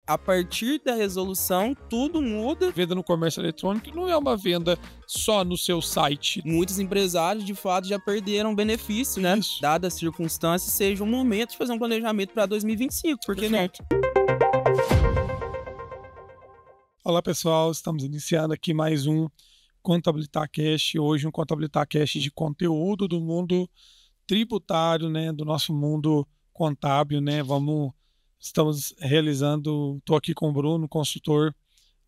A partir da resolução, tudo muda. Venda no comércio eletrônico não é uma venda só no seu site. Muitos empresários, de fato, já perderam benefício, né? Isso. Dadas as circunstâncias, seja o momento de fazer um planejamento para 2025, por que não? Olá, pessoal. Estamos iniciando aqui mais um Contabilitacast. Hoje um Contabilitacast de conteúdo do mundo tributário, né? Do nosso mundo contábil, né? Estamos realizando, estou aqui com o Bruno, consultor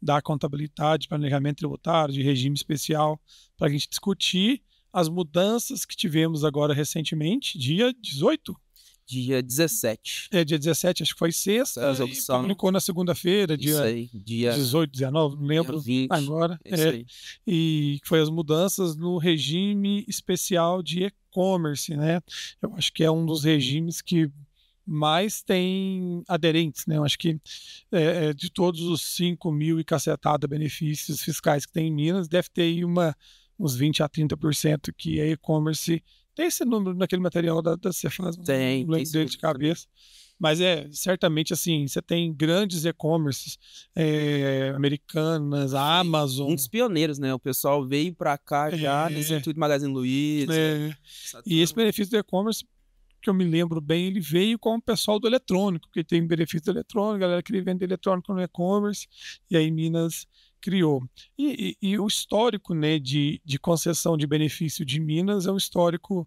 da contabilidade, planejamento tributário, de regime especial, para a gente discutir as mudanças que tivemos agora recentemente, dia 18? Dia 17. Dia 17, acho que foi sexta, e publicou na segunda-feira, dia 18, 19, não lembro 20, agora. E foi as mudanças no regime especial de e-commerce, né? Eu acho que é um dos regimes que mais tem aderentes, né? Eu acho que de todos os 5 mil e cacetada benefícios fiscais que tem em Minas, deve ter aí uns 20 a 30% que é e-commerce. Tem esse número naquele material da Cefaz, não lembro dele de cabeça. Mas certamente assim, você tem grandes e-commerces americanas, a Amazon. Um dos pioneiros, né? O pessoal veio para cá já nesse intuito Magazine Luiza. E esse benefício do e-commerce, que eu me lembro bem, ele veio com o pessoal do eletrônico, porque tem benefício do eletrônico, a galera queria vender eletrônico no e-commerce, e aí Minas criou. E o histórico, né, de concessão de benefício de Minas é um histórico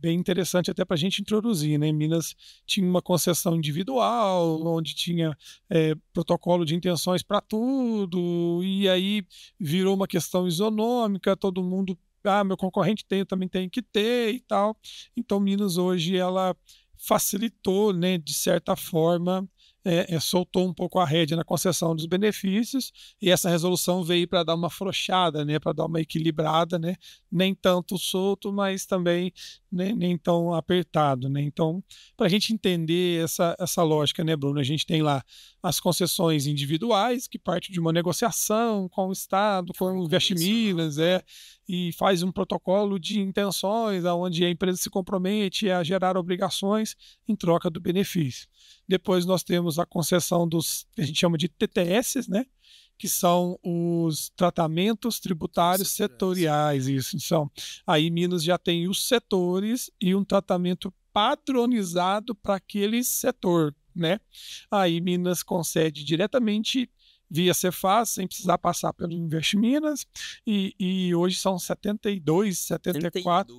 bem interessante até para a gente introduzir, né? Minas tinha uma concessão individual, onde tinha protocolo de intenções para tudo, e aí virou uma questão isonômica, todo mundo meu concorrente tem, eu também tenho que ter e tal. Então, Minas hoje, ela facilitou, né, de certa forma, soltou um pouco a rédea na concessão dos benefícios, e essa resolução veio para dar uma afrouxada, né, para dar uma equilibrada, né, nem tanto solto, mas também nem tão apertado, né. Então, para a gente entender essa lógica, né, Bruno, a gente tem lá as concessões individuais, que parte de uma negociação com o Estado, com o Invest Minas, e faz um protocolo de intenções, onde a empresa se compromete a gerar obrigações em troca do benefício. Depois nós temos a concessão dos, que a gente chama de TTS, né? Que são os tratamentos tributários setoriais. Isso. Então, aí Minas já tem os setores e um tratamento padronizado para aquele setor, né? Aí Minas concede diretamente via Cefaz, sem precisar passar pelo Invest Minas, e hoje são 72, 74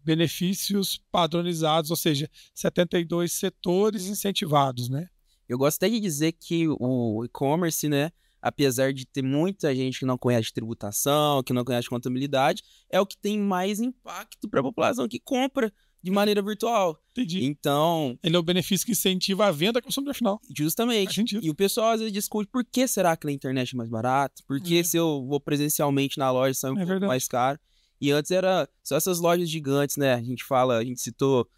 benefícios padronizados, ou seja, 72 setores incentivados, né? Eu gostaria de dizer que o e-commerce, né, apesar de ter muita gente que não conhece tributação, que não conhece contabilidade, é o que tem mais impacto para a população que compra de maneira virtual. Entendi. Então, ele é o benefício que incentiva a venda com o consumidor final. Justamente. E o pessoal às vezes discute por que será que na internet é mais barato? Por que se eu vou presencialmente na loja sai um pouco mais caro? E antes era só essas lojas gigantes, né? A gente citou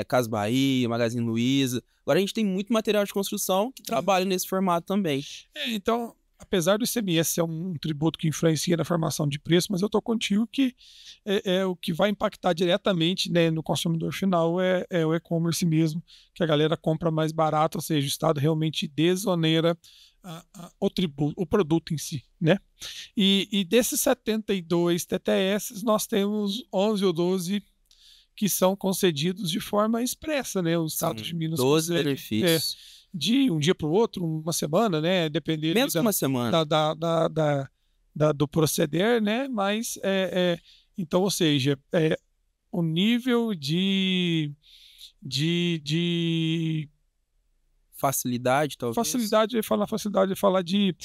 Casas Bahia, Magazine Luiza. Agora a gente tem muito material de construção que trabalha nesse formato também. Então, apesar do ICMS ser um tributo que influencia na formação de preço, mas eu estou contigo que o que vai impactar diretamente, né, no consumidor final é o e-commerce mesmo, que a galera compra mais barato, ou seja, o Estado realmente desonera o produto em si, né? E desses 72 TTS, nós temos 11 ou 12 que são concedidos de forma expressa, né? O Estado de Minas 12 benefícios. De um dia para o outro, uma semana, né? Dependendo menos que uma semana do proceder, né? Mas então, ou seja, o nível de facilidade, talvez. Facilidade de falar de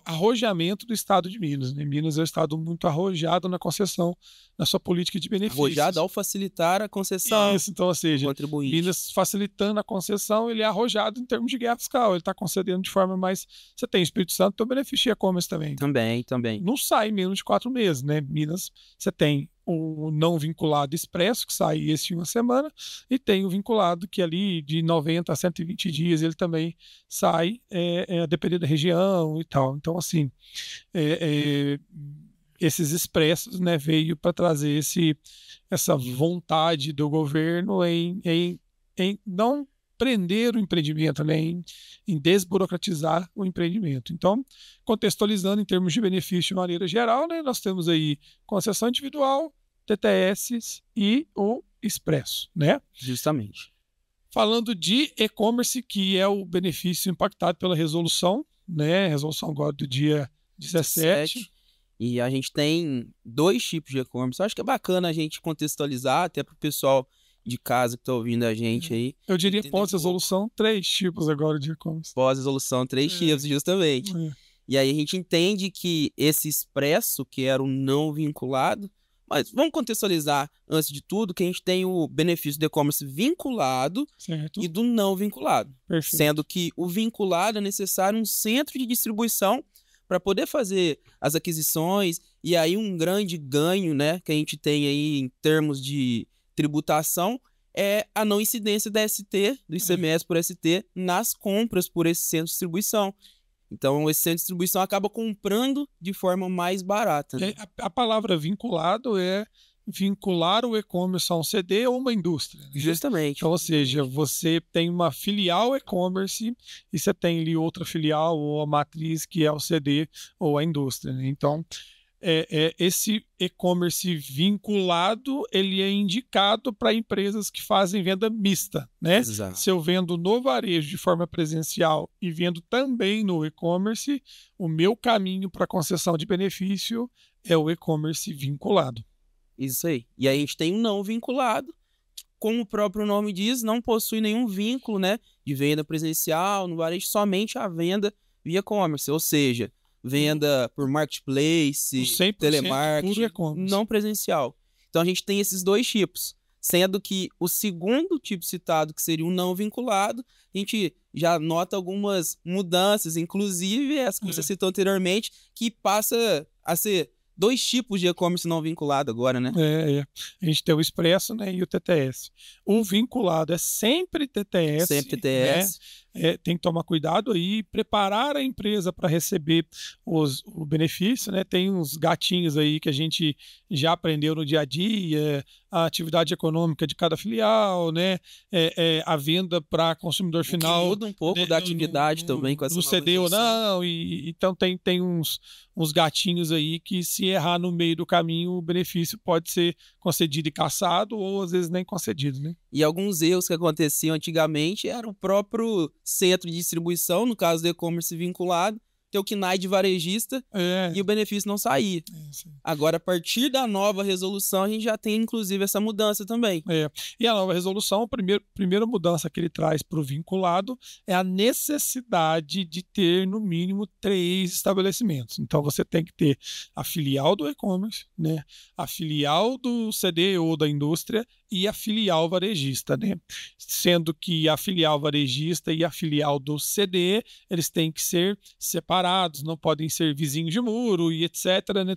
arrojamento do Estado de Minas, né? Minas é um estado muito arrojado na concessão, na sua política de benefícios. Arrojado ao facilitar a concessão. Isso, então, ou seja, Minas facilitando a concessão, ele é arrojado em termos de guerra fiscal, ele está concedendo de forma mais... Você tem Espírito Santo, então beneficia e-commerce também. Também. Não sai menos de 4 meses, né? Minas, você tem o não vinculado expresso, que sai esse uma semana, e tem o vinculado que ali de 90 a 120 dias ele também sai, a depender da região e tal. Então, assim, esses expressos, né, veio para trazer essa vontade do governo em não prender o empreendimento, né? Em desburocratizar o empreendimento. Então, contextualizando em termos de benefício de maneira geral, né, nós temos aí concessão individual, TTS e o expresso, né? Justamente. Falando de e-commerce, que é o benefício impactado pela resolução, né? Resolução agora do dia 17. E a gente tem 2 tipos de e-commerce. Acho que é bacana a gente contextualizar, até para o pessoal de casa que está ouvindo a gente aí. Eu diria pós-resolução, 3 tipos agora de e-commerce. Pós-resolução, 3 tipos, justamente. E aí a gente entende que esse expresso, que era o não vinculado, mas vamos contextualizar, antes de tudo, que a gente tem o benefício do e-commerce vinculado e do não vinculado. Perfeito. Sendo que o vinculado é necessário um centro de distribuição para poder fazer as aquisições, e aí um grande ganho, né, que a gente tem aí em termos de tributação é a não incidência da ST, do ICMS por ST, nas compras por esse centro de distribuição. Então, esse centro de distribuição acaba comprando de forma mais barata. Né? A palavra vinculado é vincular o e-commerce a um CD ou uma indústria. Né? Justamente. Então, ou seja, você tem uma filial e-commerce e você tem ali outra filial ou a matriz que é o CD ou a indústria. Né? Então, esse e-commerce vinculado, ele é indicado para empresas que fazem venda mista, né? Exato. Se eu vendo no varejo de forma presencial e vendo também no e-commerce, o meu caminho para concessão de benefício é o e-commerce vinculado. Isso aí. E aí a gente tem um não vinculado, como o próprio nome diz, não possui nenhum vínculo, né, de venda presencial no varejo, somente a venda via e-commerce, ou seja, venda por marketplace, telemarketing, não presencial. Então a gente tem esses 2 tipos, sendo que o segundo tipo citado, que seria o não vinculado, a gente já nota algumas mudanças, inclusive essa que você citou anteriormente, que passa a ser 2 tipos de e-commerce não vinculado agora, né? A gente tem o expresso, né, e o TTS. O vinculado é sempre TTS. Sempre TTS. Né? Tem que tomar cuidado aí, preparar a empresa para receber o benefício, né? Tem uns gatinhos aí que a gente já aprendeu no dia a dia, a atividade econômica de cada filial, né? A venda para consumidor final. Que muda um pouco, né, da atividade também com essa no CD ou não. Então tem uns gatinhos aí que, se errar no meio do caminho, o benefício pode ser concedido e cassado, ou às vezes nem concedido, né? E alguns erros que aconteciam antigamente era o próprio centro de distribuição, no caso do e-commerce vinculado, ter o KNAI de varejista e o benefício não saía. Agora, a partir da nova resolução, a gente já tem, inclusive, essa mudança também. E a nova resolução, a primeira mudança que ele traz para o vinculado é a necessidade de ter, no mínimo, 3 estabelecimentos. Então, você tem que ter a filial do e-commerce, né? A filial do CD ou da indústria e a filial varejista, né? Sendo que a filial varejista e a filial do CD, eles têm que ser separados, não podem ser vizinhos de muro e etc. Né?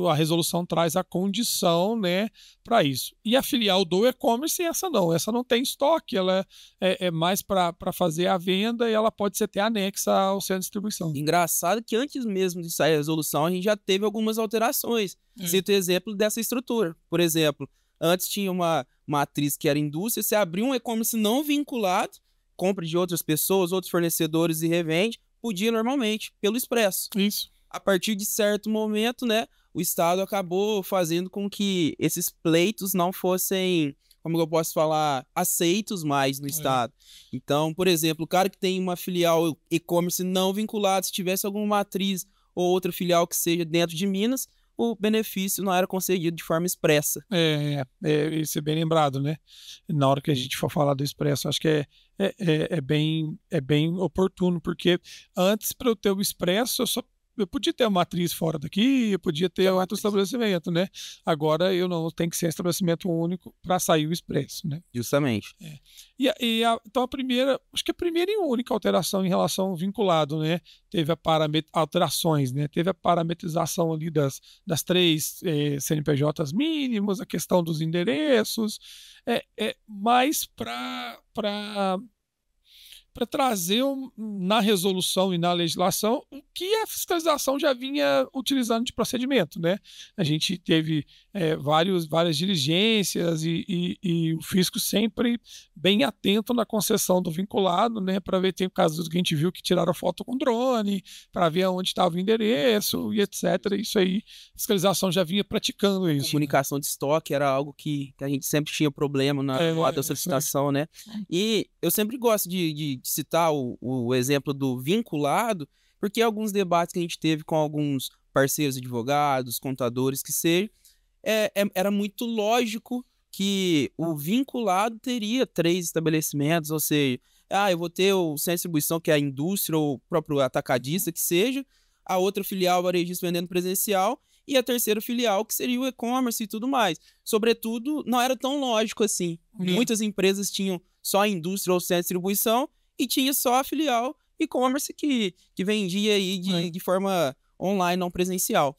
A resolução traz a condição, né, para isso. E a filial do e-commerce, essa não tem estoque, ela é mais para fazer a venda, e ela pode ser até anexa ao centro de distribuição. Engraçado que antes mesmo de sair a resolução, a gente já teve algumas alterações. Cito o exemplo dessa estrutura. Por exemplo, antes tinha uma matriz que era indústria, você abriu um e-commerce não vinculado, compra de outras pessoas, outros fornecedores e revende, podia normalmente, pelo expresso. Isso. A partir de certo momento, né, o Estado acabou fazendo com que esses pleitos não fossem, como eu posso falar, aceitos mais no Estado. Então, por exemplo, o cara que tem uma filial e-commerce não vinculada, se tivesse alguma matriz ou outra filial que seja dentro de Minas, o benefício não era concedido de forma expressa. Isso é bem lembrado, né? Na hora que a gente for falar do expresso, acho que é bem oportuno, porque antes, para eu ter o expresso, eu podia ter uma matriz fora daqui, eu podia ter outro estabelecimento, né? Agora eu não tenho que ser um estabelecimento único para sair o expresso, né? Justamente. Então acho que a primeira e única alteração em relação ao vinculado, né? Teve alterações, né? Teve a parametrização ali das 3 CNPJs mínimos, a questão dos endereços, mais para para trazer na resolução e na legislação o que a fiscalização já vinha utilizando de procedimento, né? A gente teve várias diligências e o fisco sempre bem atento na concessão do vinculado, né? Para ver, tem casos que a gente viu que tiraram foto com drone, para ver onde estava o endereço e etc. Isso aí, a fiscalização já vinha praticando isso. Comunicação de estoque era algo que a gente sempre tinha problema na hora da solicitação, né? E eu sempre gosto de citar o exemplo do vinculado, porque alguns debates que a gente teve com alguns parceiros advogados, contadores, que seja, era muito lógico que o vinculado teria 3 estabelecimentos, ou seja, eu vou ter o centro de distribuição, que é a indústria ou o próprio atacadista, que seja, a outra filial varejista vendendo presencial, e a terceira filial, que seria o e-commerce e tudo mais. Sobretudo, não era tão lógico assim. Muitas empresas tinham só a indústria ou centro de distribuição e tinha só a filial e-commerce que vendia aí de forma online, não presencial.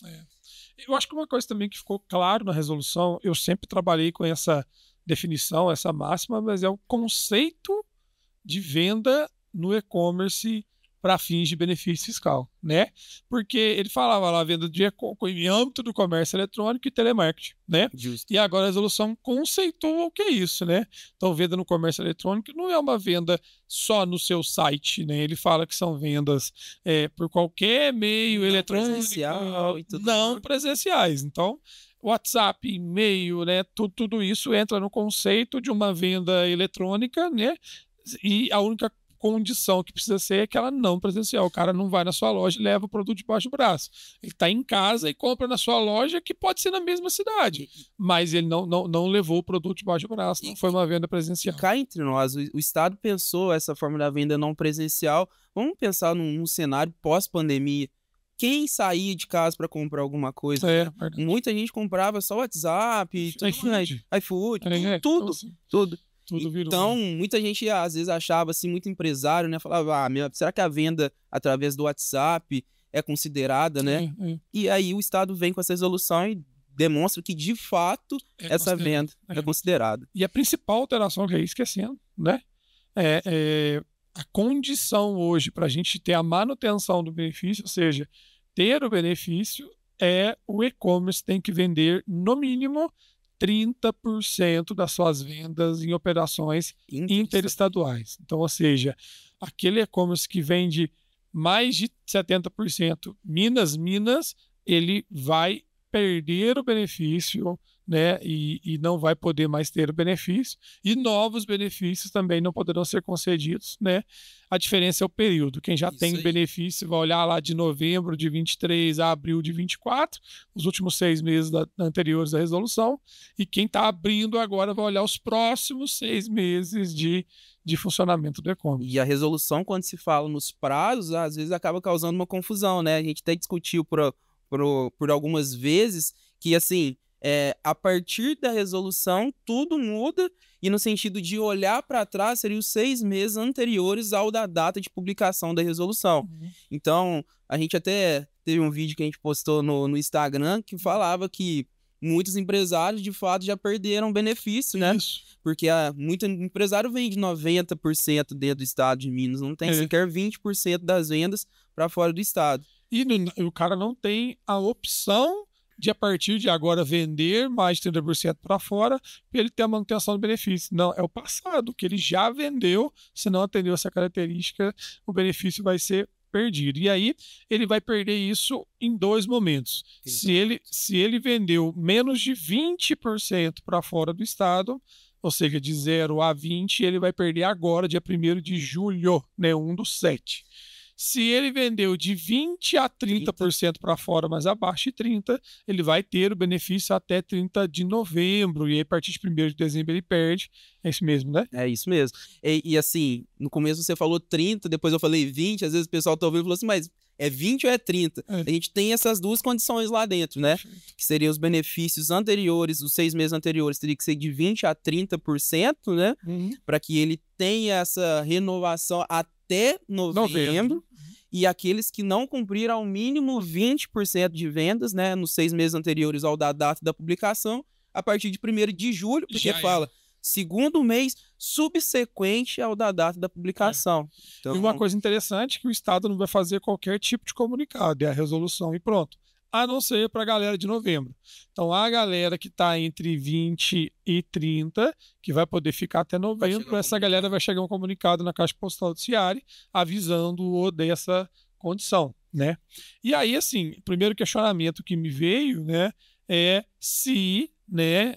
Eu acho que uma coisa também que ficou claro na resolução, eu sempre trabalhei com essa definição, essa máxima, mas é o conceito de venda no e-commerce para fins de benefício fiscal, né? Porque ele falava lá venda em âmbito do comércio eletrônico e telemarketing, né? Justo. E agora a resolução conceitua o que é isso, né? Então, venda no comércio eletrônico não é uma venda só no seu site, né? Ele fala que são vendas por qualquer meio eletrônico, presencial e tudo não presenciais. Então, WhatsApp, e-mail, né? Tudo isso entra no conceito de uma venda eletrônica, né? E a única condição que precisa ser é que ela não presencial. O cara não vai na sua loja e leva o produto debaixo do braço. Ele está em casa e compra na sua loja, que pode ser na mesma cidade, mas ele não levou o produto debaixo do braço, não foi uma venda presencial. Cá entre nós, o Estado pensou essa forma da venda não presencial. Vamos pensar num cenário pós-pandemia. Quem saía de casa para comprar alguma coisa? Muita gente comprava só WhatsApp, iFood, tudo. Então, muita gente às vezes achava assim, muito empresário, né? Falava, será que a venda através do WhatsApp é considerada, né? E aí o Estado vem com essa resolução e demonstra que, de fato, essa venda é considerada. E a principal alteração que é esquecendo, né? A condição hoje para a gente ter a manutenção do benefício, ou seja, ter o benefício, o e-commerce tem que vender, no mínimo, 30% das suas vendas em operações interestaduais. Então, ou seja, aquele e-commerce que vende mais de 70% Minas, ele vai perder o benefício, né? E não vai poder mais ter o benefício, e novos benefícios também não poderão ser concedidos, né? A diferença é o período. Quem já tem benefício vai olhar lá de novembro de 23 a abril de 24, os últimos 6 meses anteriores à resolução, e quem está abrindo agora vai olhar os próximos 6 meses de funcionamento do e-commerce. E a resolução, quando se fala nos prazos, às vezes acaba causando uma confusão, né? A gente até discutiu por algumas vezes que, assim, a partir da resolução, tudo muda, e no sentido de olhar para trás, seriam os 6 meses anteriores ao da data de publicação da resolução. Então, a gente até teve um vídeo que a gente postou no Instagram que falava que muitos empresários, de fato, já perderam benefício, né? Porque muito empresário vende 90% dentro do estado de Minas, não tem sequer 20% das vendas para fora do estado. E o cara não tem a opção de, a partir de agora, vender mais de 30% para fora para ele ter a manutenção do benefício. Não, é o passado, que ele já vendeu, se não atendeu essa característica, o benefício vai ser perdido. E aí, ele vai perder isso em 2 momentos. Se ele vendeu menos de 20% para fora do estado, ou seja, de 0 a 20, ele vai perder agora, dia 1º de julho, né, 1/7. Se ele vendeu de 20% a 30% para fora, mas abaixo de 30%, ele vai ter o benefício até 30 de novembro. E aí, a partir de 1º de dezembro, ele perde. É isso mesmo, né? É isso mesmo. E assim, no começo você falou 30%, depois eu falei 20%. Às vezes o pessoal tá ouvindo e falou assim, mas é 20% ou é 30%? A gente tem essas duas condições lá dentro, né? Que seriam os benefícios anteriores, os 6 meses anteriores, teria que ser de 20% a 30%, né? Para que ele tenha essa renovação até novembro. E aqueles que não cumpriram ao mínimo 20% de vendas, né, nos 6 meses anteriores ao da data da publicação, a partir de 1º de julho, porque fala, segundo mês subsequente ao da data da publicação. Então, e uma coisa interessante é que o Estado não vai fazer qualquer tipo de comunicado, é a resolução e pronto. A não ser para a galera de novembro. Então, a galera que está entre 20 e 30, que vai poder ficar até novembro, essa galera vai chegar um comunicado na Caixa Postal do Ciari avisando-o dessa condição, né? E aí, assim, o primeiro questionamento que me veio, né, é se, né,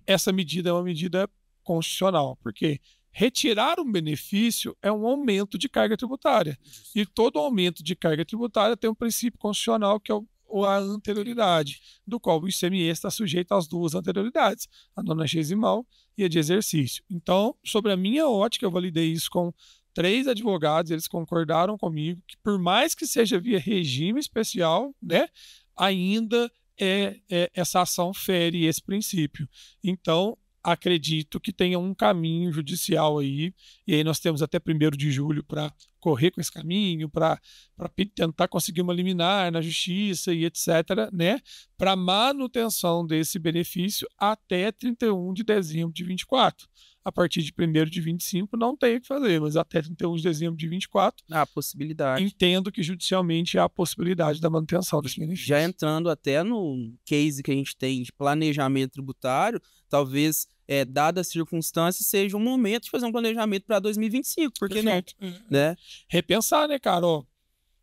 essa medida é uma medida constitucional, porque retirar um benefício é um aumento de carga tributária. E todo aumento de carga tributária tem um princípio constitucional que é a anterioridade, do qual o ICMS está sujeito às duas anterioridades, a 90º e a de exercício. Então, sobre a minha ótica, eu validei isso com 3 advogados, eles concordaram comigo que, por mais que seja via regime especial, né, ainda essa ação fere esse princípio. Então, acredito que tenha um caminho judicial aí, e aí nós temos até 1º de julho para correr com esse caminho, para tentar conseguir uma liminar na justiça e etc., né, para manutenção desse benefício até 31 de dezembro de 24. A partir de 1º de 25 não tem o que fazer, mas até 31 de dezembro de 24... há possibilidade. Entendo que judicialmente há a possibilidade da manutenção desse benefício. Já entrando até no case que a gente tem de planejamento tributário, talvez, dadas as circunstâncias, seja um momento de fazer um planejamento para 2025, porque não, né? Repensar, né, cara? Ó,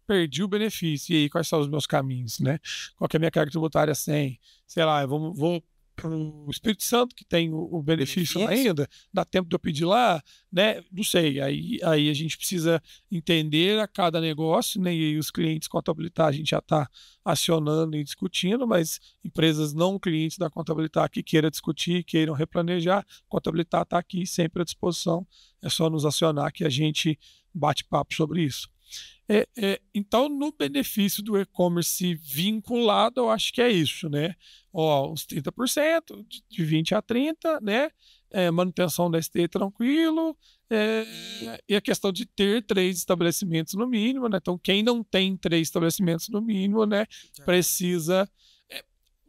perdi o benefício, e aí quais são os meus caminhos, né? Qual que é a minha carga tributária sem? Sei lá, eu vou para o Espírito Santo, que tem o benefício ainda, dá tempo de eu pedir lá, né? Não sei, aí a gente precisa entender a cada negócio, né? E aí os clientes Contabilitar a gente já está acionando e discutindo, mas empresas não clientes da Contabilitar que queiram discutir, queiram replanejar, Contabilitar está aqui sempre à disposição, é só nos acionar que a gente bate papo sobre isso. Então, no benefício do e-commerce vinculado, eu acho que é isso, né? Ó, os 30%, de 20 a 30, né? Manutenção da ST tranquilo, e a questão de ter 3 estabelecimentos no mínimo, né? Então, quem não tem 3 estabelecimentos no mínimo, né, precisa...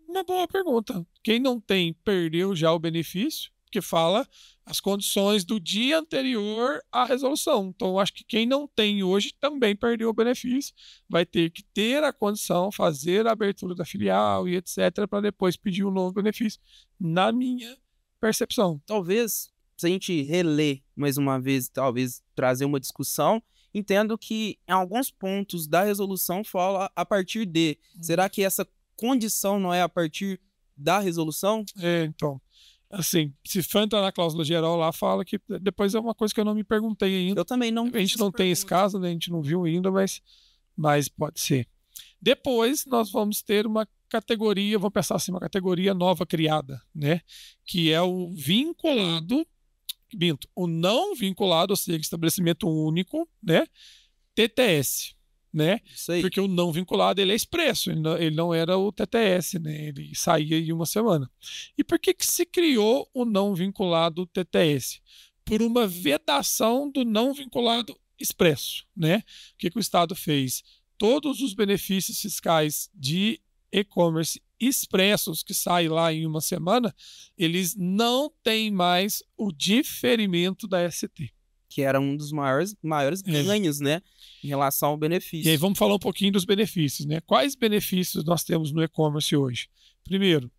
Uma boa pergunta. Quem não tem, perdeu já o benefício, que fala as condições do dia anterior à resolução. Então, eu acho que quem não tem hoje também perdeu o benefício, vai ter que ter a condição, fazer a abertura da filial e etc., para depois pedir um novo benefício, na minha percepção. Talvez, se a gente reler mais uma vez, talvez trazer uma discussão, entendo que em alguns pontos da resolução fala a partir de. Será que essa condição não é a partir da resolução? Então... Assim, se for entrar na cláusula geral lá, fala que depois é uma coisa que eu não me perguntei ainda. Eu também não. A gente não tem esse caso, né? A gente não viu ainda, mas pode ser. Depois nós vamos ter uma categoria, vamos pensar assim, uma categoria nova criada, né? Que é o vinculado, o não vinculado, ou seja, estabelecimento único, né? TTS. Né? Porque o não vinculado ele é expresso, ele não era o TTS, né? Ele saía em uma semana. E por que se criou o não vinculado TTS? Por uma vedação do não vinculado expresso, né? O que o Estado fez? Todos os benefícios fiscais de e-commerce expressos que saem lá em uma semana, eles não têm mais o diferimento da ST. Que era um dos maiores ganhos, né, em relação ao benefício. E aí vamos falar um pouquinho dos benefícios, né? Quais benefícios nós temos no e-commerce hoje? Primeiro,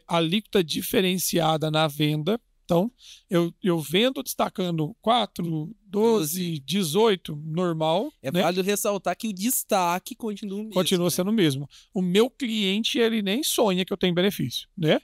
alíquota diferenciada na venda. Então, eu vendo destacando 4, 12, 18, normal. Né? Válido ressaltar que o destaque continua o mesmo. Continua sendo o mesmo. O meu cliente, ele nem sonha que eu tenho benefício, né?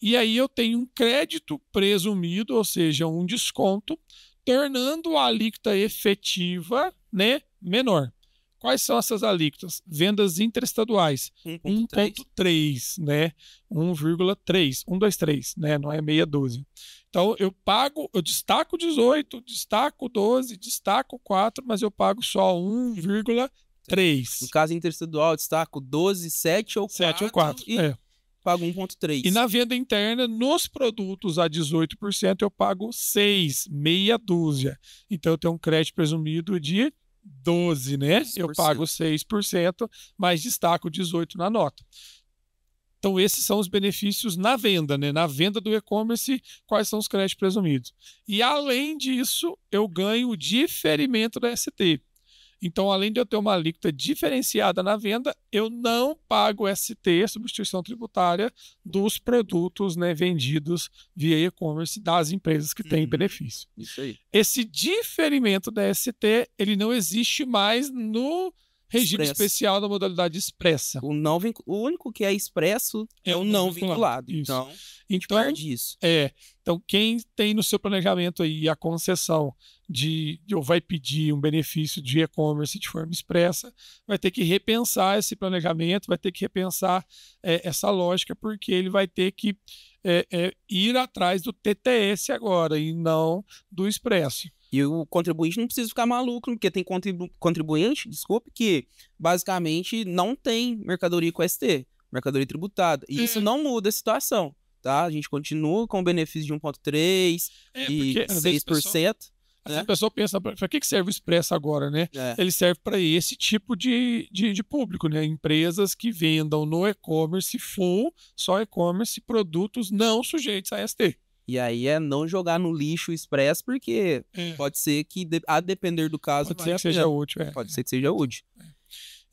E aí eu tenho um crédito presumido, ou seja, um desconto, tornando a alíquota efetiva, né, menor. Quais são essas alíquotas? Vendas interestaduais, 1,3, né? 1,3, 123, né? Não é meia dúzia. Então, eu destaco 18, destaco 12, destaco 4, mas eu pago só 1,3. No caso interestadual, eu destaco 12, 7 ou 4. 7 ou 4, pago 1,3. E na venda interna, nos produtos a 18%, eu pago 6, meia dúzia. Então, eu tenho um crédito presumido de 12, né? 6%. Eu pago 6%, mas destaco 18 na nota. Então, esses são os benefícios na venda, né? Na venda do e-commerce, quais são os créditos presumidos. E, além disso, eu ganho o diferimento da ST. Então, além de eu ter uma alíquota diferenciada na venda, eu não pago ST, substituição tributária, dos produtos, né, vendidos via e-commerce das empresas que têm benefício. Isso aí. Esse diferimento da ST, ele não existe mais no regime especial da modalidade expressa. O único que é expresso é o não vinculado. Isso. Então, a gente perde isso. Então, quem tem no seu planejamento aí a concessão ou vai pedir um benefício de e-commerce de forma expressa, vai ter que repensar esse planejamento, vai ter que repensar essa lógica, porque ele vai ter que ir atrás do TTS agora e não do expresso. E o contribuinte não precisa ficar maluco, porque tem contribuinte, que basicamente não tem mercadoria com ST, mercadoria tributada. E isso não muda a situação, tá? A gente continua com o benefício de 1,3% e 6%. A pessoa pensa, para que serve o expresso agora, né? Ele serve para esse tipo de público, né? Empresas que vendam no e-commerce full, só e-commerce, produtos não sujeitos a ST. E aí é não jogar no lixo expresso, porque pode ser que, a depender do caso, pode ser que seja útil. Pode ser que seja útil.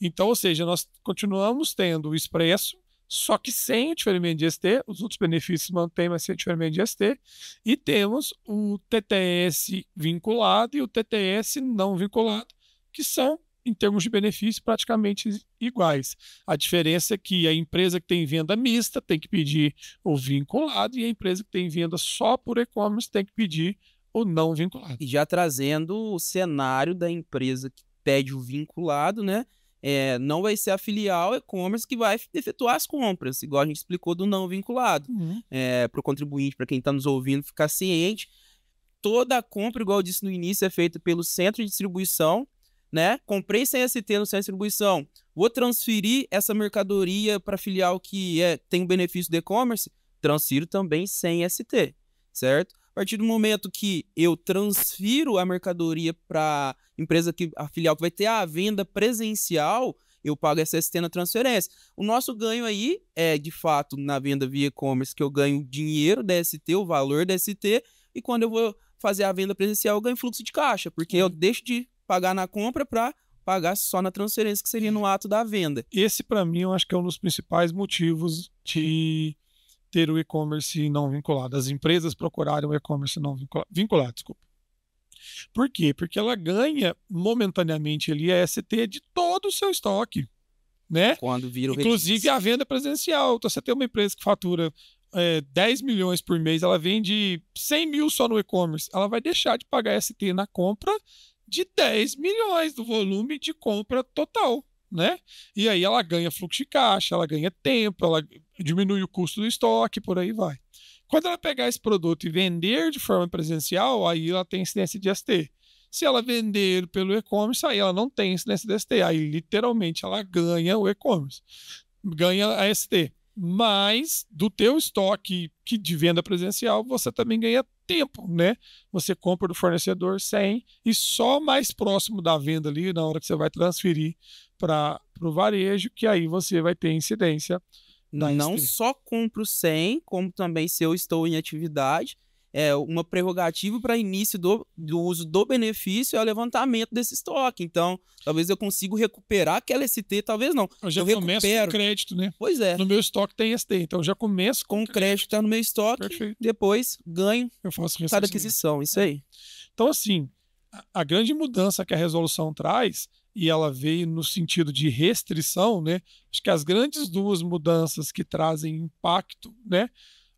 Então, ou seja, nós continuamos tendo o expresso, só que sem o diferimento de ST, os outros benefícios mantêm, mas sem o diferimento de ST, e temos o TTS vinculado e o TTS não vinculado, que são, em termos de benefício, praticamente iguais. A diferença é que a empresa que tem venda mista tem que pedir o vinculado e a empresa que tem venda só por e-commerce tem que pedir o não vinculado. E já trazendo o cenário da empresa que pede o vinculado, né? Não vai ser a filial e-commerce que vai efetuar as compras, igual a gente explicou do não vinculado. Para o contribuinte, para quem está nos ouvindo, ficar ciente, toda a compra, igual eu disse no início, é feita pelo centro de distribuição, né? Comprei sem ST no centro de distribuição, vou transferir essa mercadoria para a filial que tem o benefício do e-commerce, transfiro também sem ST, certo? A partir do momento que eu transfiro a mercadoria para a filial que vai ter a venda presencial, eu pago essa ST na transferência. O nosso ganho aí é, de fato, na venda via e-commerce, que eu ganho dinheiro da ST, o valor da ST, e quando eu vou fazer a venda presencial, eu ganho fluxo de caixa, porque eu deixo de pagar na compra para pagar só na transferência, que seria no ato da venda. Esse, para mim, eu acho que é um dos principais motivos de ter o e-commerce não vinculado. As empresas procurarem o e-commerce não vinculado, desculpa. Por quê? Porque ela ganha momentaneamente ali a ST de todo o seu estoque, né? Quando vira o inclusive a venda presencial. Então, você tem uma empresa que fatura 10 milhões por mês, ela vende 100 mil só no e-commerce, ela vai deixar de pagar ST na compra de 10 milhões do volume de compra total, né? E aí ela ganha fluxo de caixa, ela ganha tempo, ela diminui o custo do estoque, por aí vai. Quando ela pegar esse produto e vender de forma presencial, aí ela tem incidência de ST. Se ela vender pelo e-commerce, aí ela não tem incidência de ST. Aí, literalmente, ela ganha o e-commerce, ganha a ST. Mas, do teu estoque de venda presencial, você também ganha tempo, né? Você compra do fornecedor sem e só mais próximo da venda ali, na hora que você vai transferir para o varejo, que aí você vai ter incidência. Não só compro sem, como também se eu estou em atividade, uma prerrogativa para início do uso do benefício é o levantamento desse estoque. Então, talvez eu consiga recuperar aquela ST, talvez não. Eu já começo com crédito, né? Pois é. No meu estoque tem ST, então eu já começo com crédito que está no meu estoque. Perfeito. Depois ganho eu faço cada aquisição, isso aí. Então, assim, a grande mudança que a resolução traz, e ela veio no sentido de restrição, né? Acho que as grandes duas mudanças que trazem impacto, né?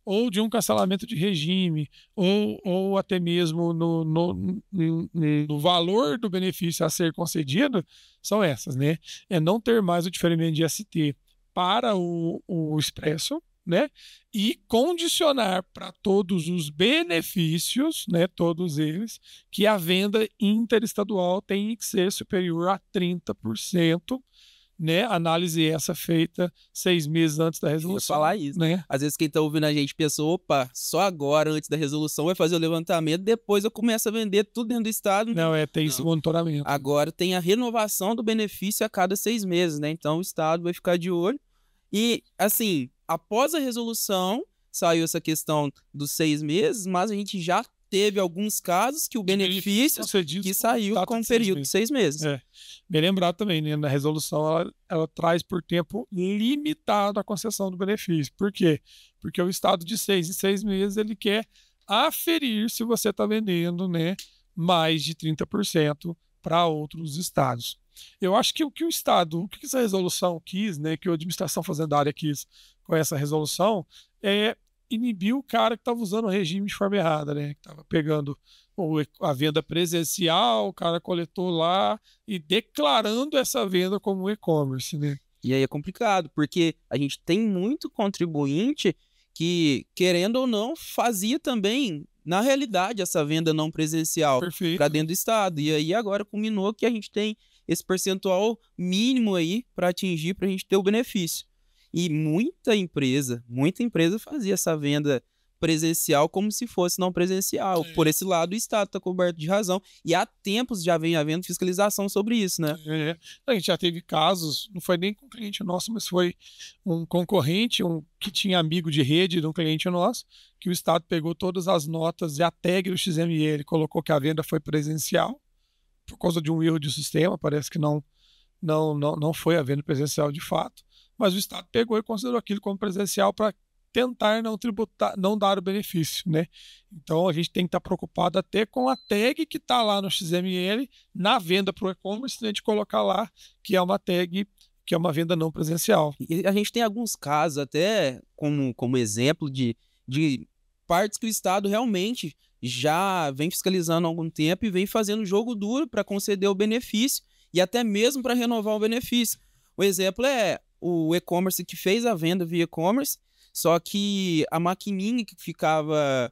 Ou de um cancelamento de regime, ou até mesmo no valor do benefício a ser concedido, são essas, né? É não ter mais o diferimento de ST para o expresso, né? E condicionar para todos os benefícios, né? Todos eles, que a venda interestadual tem que ser superior a 30%. Né? Análise essa feita 6 meses antes da resolução. Eu ia falar isso, né? Às vezes quem tá ouvindo a gente pensou, opa, só agora, antes da resolução, vai fazer o levantamento, depois eu começo a vender tudo dentro do estado. Não, tem esse monitoramento. Agora tem a renovação do benefício a cada 6 meses, né? Então o estado vai ficar de olho. E, assim, após a resolução, saiu essa questão dos 6 meses, mas a gente já teve alguns casos que o benefício que saiu com um período de 6 meses. Bem lembrado também, né? Na resolução, ela traz por tempo limitado a concessão do benefício. Por quê? Porque o Estado de 6 em 6 meses, ele quer aferir se você está vendendo, né, mais de 30% para outros estados. Eu acho que o que o Estado, o que essa resolução quis, né, que a administração fazendária quis com essa resolução, é inibir o cara que estava usando o regime de forma errada, né? Que estava pegando a venda presencial, o cara coletou lá e declarando essa venda como e-commerce, né? E aí é complicado, porque a gente tem muito contribuinte que, querendo ou não, fazia também, na realidade, essa venda não presencial para dentro do estado. E aí agora culminou que a gente tem esse percentual mínimo aí para atingir, para a gente ter o benefício. E muita empresa fazia essa venda presencial como se fosse não presencial. Por esse lado, o Estado está coberto de razão. E há tempos já vem havendo fiscalização sobre isso, né? A gente já teve casos, não foi nem com um cliente nosso, mas foi um concorrente, que tinha amigo de rede de um cliente nosso, que o Estado pegou todas as notas e a tag do XML, colocou que a venda foi presencial, por causa de um erro de sistema, parece que não foi a venda presencial de fato. Mas o Estado pegou e considerou aquilo como presencial para tentar não tributar, não dar o benefício, né? Então a gente tem que estar preocupado até com a tag que está lá no XML, na venda para o e-commerce, a gente colocar lá que é uma tag, que é uma venda não presencial. E a gente tem alguns casos até como exemplo de partes que o Estado realmente já vem fiscalizando há algum tempo e vem fazendo jogo duro para conceder o benefício e até mesmo para renovar o benefício. O exemplo é o e-commerce que fez a venda via e-commerce, só que a maquininha que ficava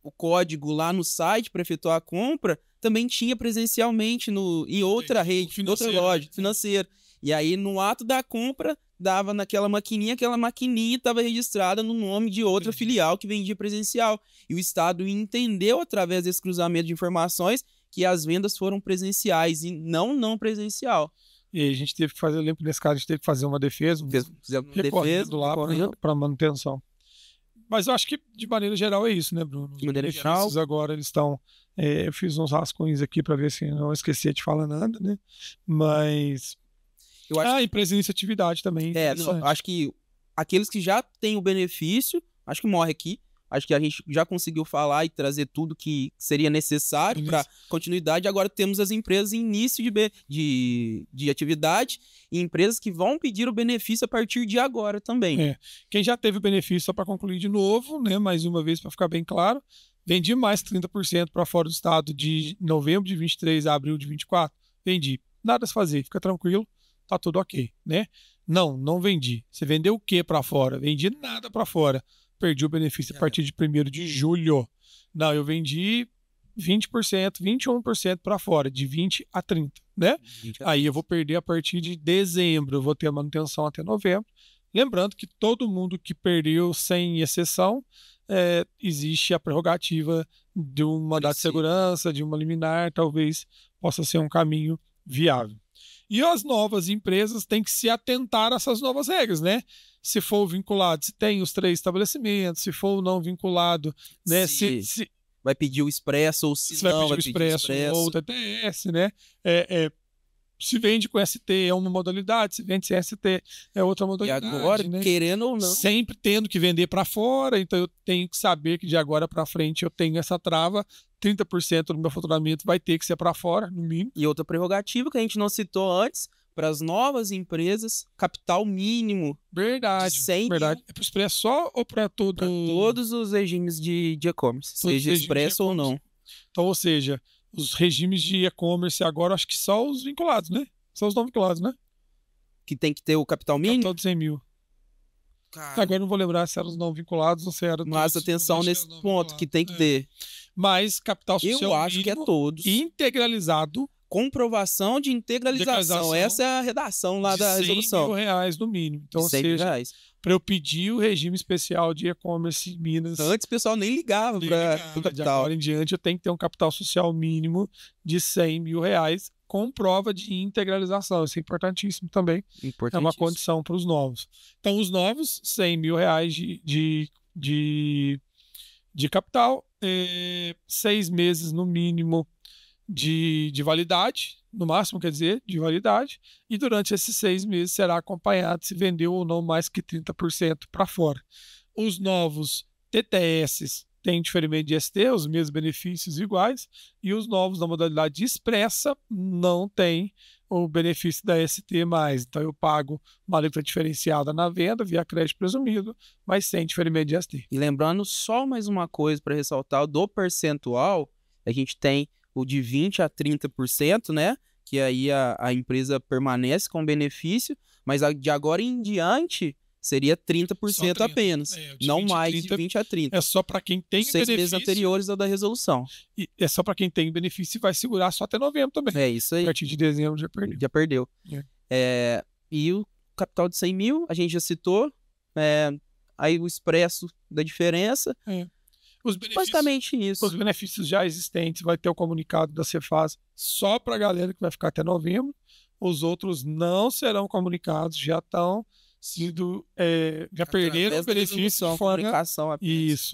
o código lá no site para efetuar a compra também tinha presencialmente em outra rede, em outra loja financeira. E aí, no ato da compra, dava naquela maquininha, aquela maquininha estava registrada no nome de outra filial que vendia presencial. E o Estado entendeu, através desse cruzamento de informações, que as vendas foram presenciais e não presencial. E a gente teve que fazer, eu lembro nesse caso, a gente teve que fazer uma defesa, lá para manutenção. Mas eu acho que, de maneira geral, é isso, né, Bruno? De maneira geral. Agora eles estão... eu fiz uns rascunhos aqui para ver se não esquecia de falar nada, né? Mas... Eu acho empresa de iniciatividade também. Acho que aqueles que já têm o benefício, acho que morre aqui. Acho que a gente já conseguiu falar e trazer tudo que seria necessário para continuidade. Agora temos as empresas em início de atividade e empresas que vão pedir o benefício a partir de agora também. Quem já teve o benefício, só para concluir de novo, né, mais uma vez para ficar bem claro, vendi mais 30% para fora do estado de novembro de 23 a abril de 24. Vendi. Nada a se fazer, fica tranquilo, tá tudo ok, né? Não vendi. Você vendeu o que para fora? Vendi nada para fora. Perdi o benefício a partir de 1º de julho. Não, eu vendi 20%, 21% para fora, de 20 a 30, né? Aí eu vou perder a partir de dezembro, eu vou ter a manutenção até novembro. Lembrando que todo mundo que perdeu, sem exceção, existe a prerrogativa de um mandato de segurança, de uma liminar, talvez possa ser um caminho viável. E as novas empresas têm que se atentar a essas novas regras, né? Se for vinculado, se tem os 3 estabelecimentos, se for não vinculado, né? Se vai pedir o expresso ou se não vai pedir o expresso ou o TTS, né? Se vende com ST é uma modalidade, se vende sem ST é outra modalidade. E agora, né? Querendo ou não, sempre tendo que vender para fora, então eu tenho que saber que de agora para frente eu tenho essa trava. 30% do meu faturamento vai ter que ser para fora, no mínimo. E outra prerrogativa que a gente não citou antes, para as novas empresas, capital mínimo. Verdade. De 100 verdade. É para o Expresso só ou para todo... Para todos os regimes de e-commerce, seja Expresso ou não. Então, ou seja, os regimes de e-commerce agora, acho que só os vinculados, né? Só os não vinculados, né? Que tem que ter o capital mínimo? Capital de 100 mil. Cara, agora eu não vou lembrar se eram os não vinculados ou se era... Mas atenção nesse ponto, que tem que ter. Mas capital social eu acho que é todos. Integralizado. Comprovação de integralização. Essa é a redação lá da resolução. R$100 mil no mínimo. Então, ou seja, para eu pedir o regime especial de e-commerce em Minas... Antes o pessoal nem ligava para o capital. De agora em diante eu tenho que ter um capital social mínimo de R$100 mil com prova de integralização. Isso é importantíssimo também. É uma condição para os novos. Então, os novos, R$100 mil de capital, 6 meses no mínimo de validade, no máximo, quer dizer, de validade, e durante esses 6 meses será acompanhado se vendeu ou não mais que 30% para fora. Os novos TTS têm diferimento de ST, os mesmos benefícios iguais, e os novos da modalidade expressa não têm o benefício da ST mais. Então eu pago uma alíquota diferenciada na venda via crédito presumido, mas sem diferimento de ST. E lembrando só mais uma coisa para ressaltar, do percentual, a gente tem o de 20% a 30%, né? Que aí a empresa permanece com benefício, mas de agora em diante seria 30% apenas, não mais de 20 a 30%. É só para quem tem benefício. 6 meses anteriores ao da resolução. E é só para quem tem benefício e vai segurar só até novembro também. É isso aí. A partir de dezembro já perdeu. Já perdeu. E o capital de 100 mil, a gente já citou. Aí o expresso da diferença. Basicamente isso. Os benefícios já existentes, vai ter o comunicado da Cefaz só para a galera que vai ficar até novembro. Os outros não serão comunicados, já estão já perderam o benefício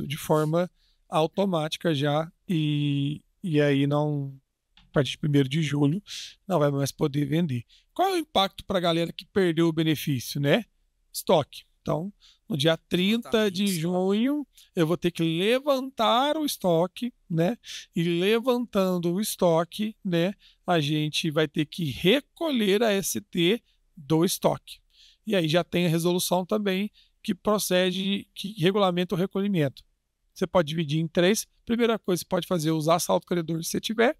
de forma automática já. E aí não, a partir de 1º de julho, não vai mais poder vender. Qual é o impacto para a galera que perdeu o benefício, né? Estoque. Então, no dia 30 de junho, eu vou ter que levantar o estoque, né? E levantando o estoque, né? A gente vai ter que recolher a ST do estoque. E aí já tem a resolução também que procede, que regulamenta o recolhimento. Você pode dividir em 3. Primeira coisa, você pode fazer usar saldo credor se você tiver.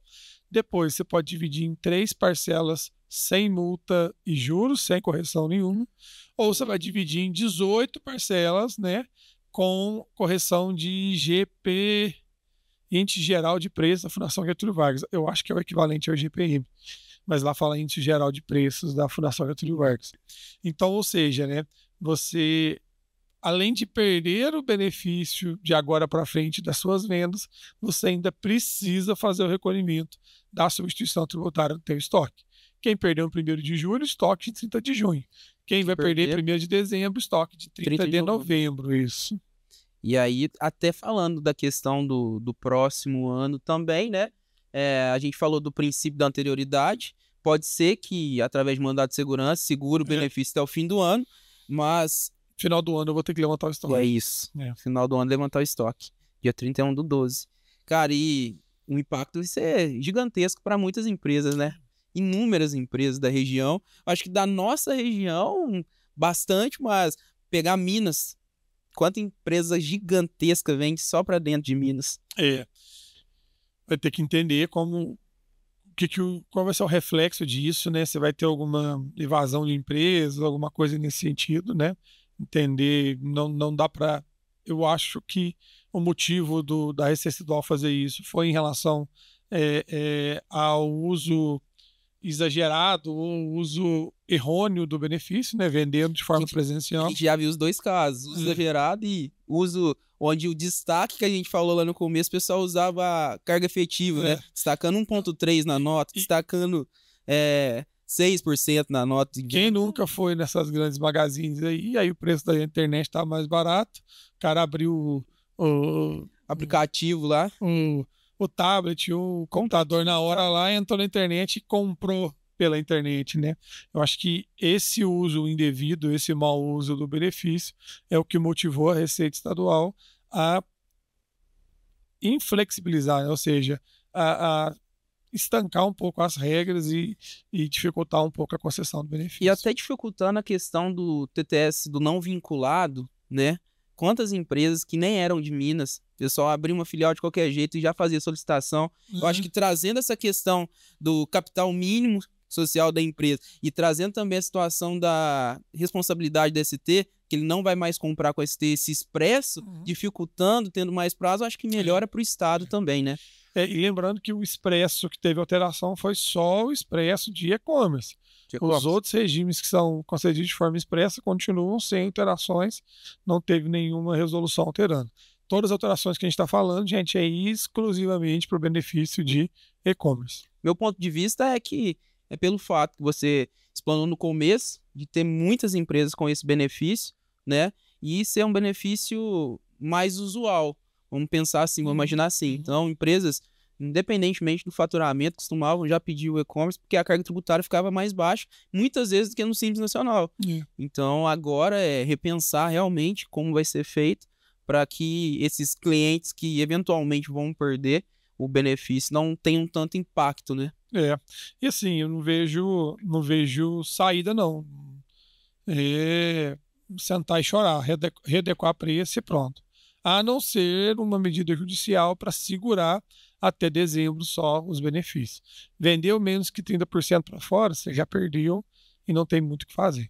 Depois, você pode dividir em 3 parcelas sem multa e juros, sem correção nenhuma. Ou você vai dividir em 18 parcelas, né, com correção de IGP, Índice Geral de Preços da Fundação Getúlio Vargas. Eu acho que é o equivalente ao IGPM, mas lá fala Índice Geral de Preços da Fundação Getúlio Vargas. Então, ou seja, né, você, além de perder o benefício de agora para frente das suas vendas, você ainda precisa fazer o recolhimento da substituição tributária do seu estoque. Quem perdeu no 1º de julho, estoque de 30 de junho. Quem vai perder 1º de dezembro, estoque de 30 de novembro. Isso. E aí, até falando da questão do próximo ano também, né? A gente falou do princípio da anterioridade. Pode ser que, através de mandado de segurança, segure o benefício até o fim do ano, mas... Final do ano eu vou ter que levantar o estoque. É isso. Final do ano, levantar o estoque. Dia 31/12. Cara, e o impacto vai ser gigantesco para muitas empresas, né? Inúmeras empresas da região. Acho que da nossa região, bastante, mas pegar Minas, quanta empresa gigantesca vende só para dentro de Minas. Vai ter que entender qual vai ser o reflexo disso, né? Se vai ter alguma evasão de empresas, alguma coisa nesse sentido, né? Entender, não dá para... Eu acho que o motivo da Receita Estadual fazer isso foi em relação ao uso exagerado ou uso errôneo do benefício, né? Vendendo de forma presencial. A gente já viu os dois casos, uso exagerado e uso onde o destaque que a gente falou lá no começo, o pessoal usava carga efetiva, né? Destacando 1,3 na nota, destacando 6% na nota. Quem nunca foi nessas grandes magazines aí o preço da internet tá mais barato, o cara abriu o aplicativo lá, o tablet, o computador na hora lá, entrou na internet e comprou pela internet, né? Eu acho que esse uso indevido, esse mau uso do benefício é o que motivou a Receita Estadual a inflexibilizar, né? Ou seja, a estancar um pouco as regras e dificultar um pouco a concessão do benefício. E até dificultando a questão do TTS do não vinculado, né? Quantas empresas que nem eram de Minas, o pessoal abria uma filial de qualquer jeito e já fazia solicitação. Eu acho que trazendo essa questão do capital mínimo social da empresa e trazendo também a situação da responsabilidade da ST, que ele não vai mais comprar com a ST esse expresso, dificultando, tendo mais prazo, eu acho que melhora para o Estado também, né? E lembrando que o expresso que teve alteração foi só o expresso de e-commerce. Os outros regimes que são concedidos de forma expressa continuam sem alterações, não teve nenhuma resolução alterando. todas as alterações que a gente está falando, gente, é exclusivamente para o benefício de e-commerce. Meu ponto de vista é que é pelo fato que você explanou no começo de ter muitas empresas com esse benefício, né? E isso é um benefício mais usual. Vamos pensar assim, vamos imaginar assim. Então, empresas, independentemente do faturamento, costumavam já pedir o e-commerce porque a carga tributária ficava mais baixa, muitas vezes, do que no Simples Nacional. Então, agora é repensar realmente como vai ser feito para que esses clientes que eventualmente vão perder o benefício não tenham tanto impacto, né? E assim, eu não vejo saída, não. É sentar e chorar, readequar preço e pronto. A não ser uma medida judicial para segurar até dezembro só os benefícios. Vendeu menos que 30% para fora, você já perdeu e não tem muito o que fazer.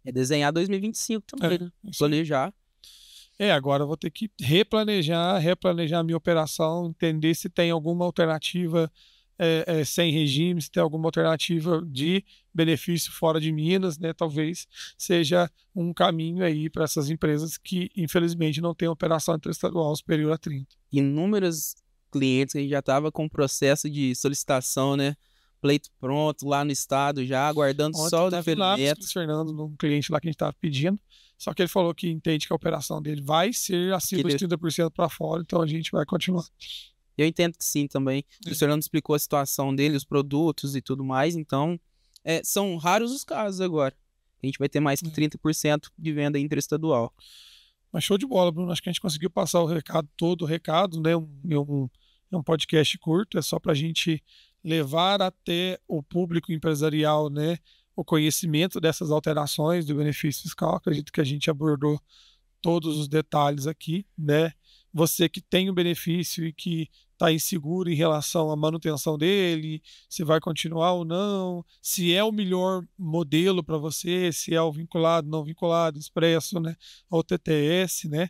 É desenhar 2025 também, né? Planejar. Agora eu vou ter que replanejar a minha operação, entender se tem alguma alternativa sem regime, se tem alguma alternativa de benefício fora de Minas, né? Talvez seja um caminho aí para essas empresas que, infelizmente, não têm operação interestadual superior a 30. Inúmeros clientes que a gente já estava com processo de solicitação, né? Pleito pronto lá no estado, já aguardando só o deferimento. Fernando, um cliente lá que a gente estava pedindo, só que ele falou que entende que a operação dele vai ser acima dos 30% para fora, então a gente vai continuar. Eu entendo que sim também. O Fernando explicou a situação dele, os produtos e tudo mais, então são raros os casos agora. A gente vai ter mais que 30% de venda interestadual. Mas show de bola, Bruno. Acho que a gente conseguiu passar todo o recado, né? Um podcast curto, é só para a gente levar até o público empresarial, né, o conhecimento dessas alterações do benefício fiscal. Acredito que a gente abordou todos os detalhes aqui, né? Você que tem o benefício e que está inseguro em relação à manutenção dele, se vai continuar ou não, se é o melhor modelo para você, se é o vinculado, não vinculado, expresso, né, ou TTS, né?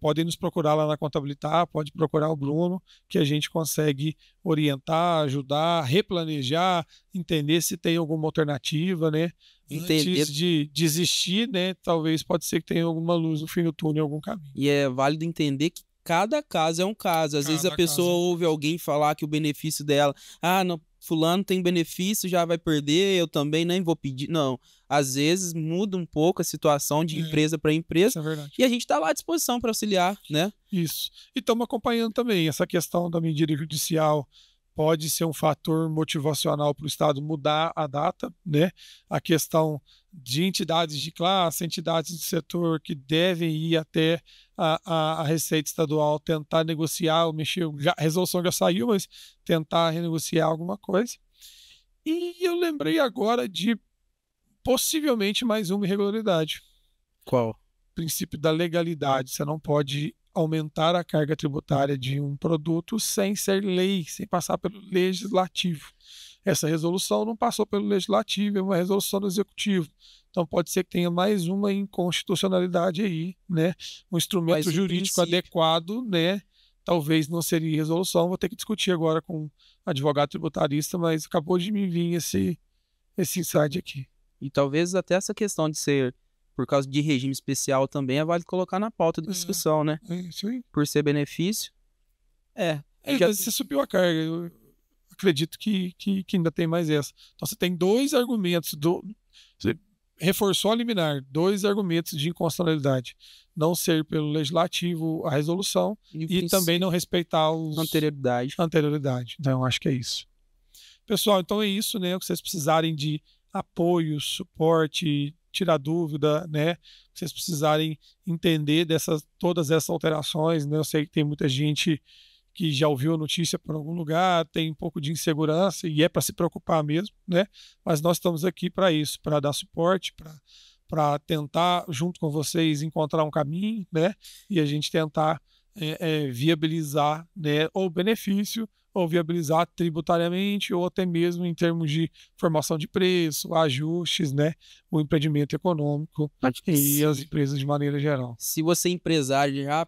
Podem nos procurar lá na Contabilitar, pode procurar o Bruno, que a gente consegue orientar, ajudar, replanejar, entender se tem alguma alternativa, né? Antes de desistir, né? Talvez pode ser que tenha alguma luz no fim do túnel em algum caminho. E é válido entender que cada caso é um caso. Às vezes a pessoa ouve alguém falar que o benefício dela, não, fulano tem benefício, já vai perder, eu também nem vou pedir. Não, às vezes muda um pouco a situação de empresa para empresa. Isso é verdade. E a gente está lá à disposição para auxiliar, né? Isso. E estamos acompanhando também essa questão da medida judicial. Pode ser um fator motivacional para o Estado mudar a data, né? A questão de entidades de classe, entidades de setor que devem ir até a Receita Estadual tentar negociar ou mexer. A resolução já saiu, mas tentar renegociar alguma coisa. E eu lembrei agora de possivelmente mais uma irregularidade. Qual? O princípio da legalidade. Você não pode aumentar a carga tributária de um produto sem ser lei, sem passar pelo legislativo. Essa resolução não passou pelo legislativo, é uma resolução do executivo. Então pode ser que tenha mais uma inconstitucionalidade aí, né? Um instrumento jurídico adequado, né? Talvez não seria resolução, vou ter que discutir agora com um advogado tributarista, mas acabou de me vir esse insight aqui. E talvez até essa questão de ser por causa de regime especial também é válido colocar na pauta da discussão, né? Isso aí. Por ser benefício. Você subiu a carga. Eu acredito que ainda tem mais essa. Então você tem dois argumentos. Você reforçou a liminar, dois argumentos de inconstitucionalidade. Não ser pelo legislativo a resolução e também não respeitar os... Anterioridade. Então eu acho que é isso. Pessoal, então é isso, né? O que vocês precisarem de apoio, suporte, tirar dúvida, né? Se vocês precisarem entender todas essas alterações, né? Eu sei que tem muita gente que já ouviu a notícia por algum lugar, tem um pouco de insegurança e é para se preocupar mesmo, né? Mas nós estamos aqui para isso, para dar suporte, para tentar, junto com vocês, encontrar um caminho, né? E a gente tentar viabilizar, né, ou benefício, ou viabilizar tributariamente, ou até mesmo em termos de formação de preço, ajustes, né, o empreendimento econômico e as empresas de maneira geral. Se você, empresário, já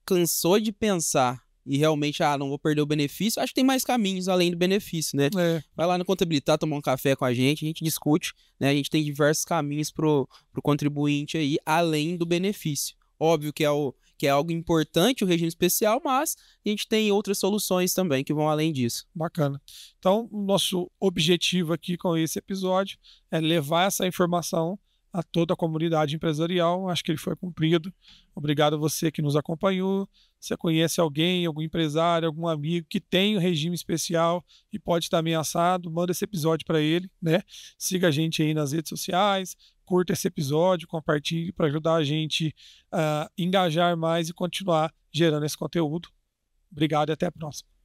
cansou de pensar e realmente, não vou perder o benefício, acho que tem mais caminhos além do benefício, né? Vai lá no Contabilitar, tomar um café com a gente discute, né? A gente tem diversos caminhos pro contribuinte aí, além do benefício. Óbvio que é algo importante o regime especial, mas a gente tem outras soluções também que vão além disso. Bacana. Então, o nosso objetivo aqui com esse episódio é levar essa informação a toda a comunidade empresarial. Acho que ele foi cumprido. Obrigado a você que nos acompanhou. Se você conhece alguém, algum empresário, algum amigo que tem um regime especial e pode estar ameaçado, manda esse episódio para ele, né? Siga a gente aí nas redes sociais, curta esse episódio, compartilhe para ajudar a gente a engajar mais e continuar gerando esse conteúdo. Obrigado e até a próxima.